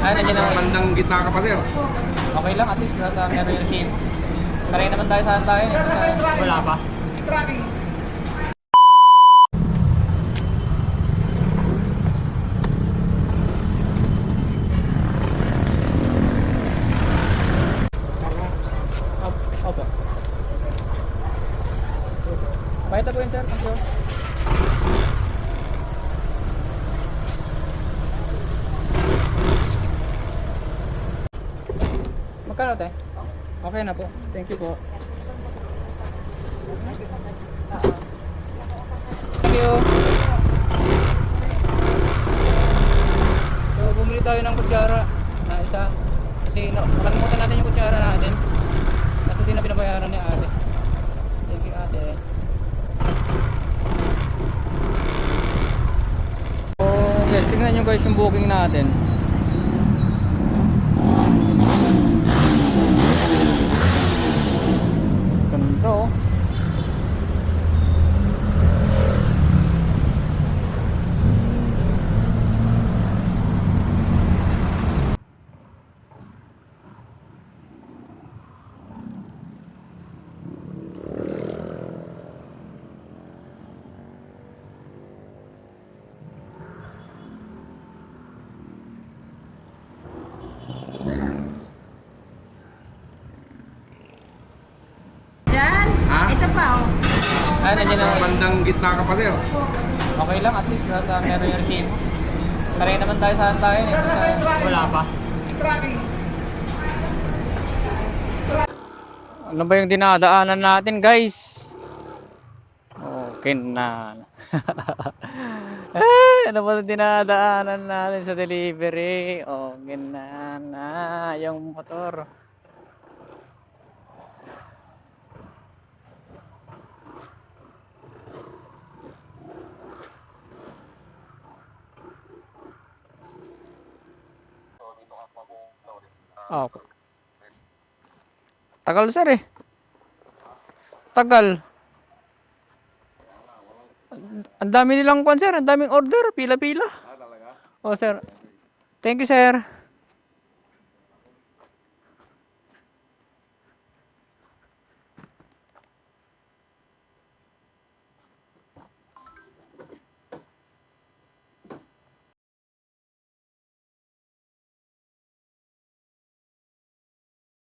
Ay, nandiyan na. Bandang gitna ka pa, sir. Okay lang, at least nasa meron yung ship. Sanay naman tayo saan tayo. Wala pa. Opo. Bayad na po yun, sir. Thank you. Magkano tayo? Okay na po. Thank you po. Thank you. So, bumili tayo ng kutsara na isa. Kasi nakalimutan natin yung kutsara natin. Kasi di na pinabayaran ni ate. Thank you, ate. So, guys, tingnan nyo guys yung booking natin. Ganda oh. Yan. Ha? Ito pa, oh. Ay, nandiyan na. Bandang gitna ka pa, sir. Okay lang, at least nasa meron yung ship. Sanay naman tayo saan tayo. Wala pa. Ano ba yung dinadaanan natin, guys? Okay na. Ano ba yung dinadaanan natin sa delivery? Okay na yung motor. Okay. Tagal sir eh. Tagal. Ang dami nilang kwan sir, ang daming order, pila-pila. Oh sir. Thank you sir.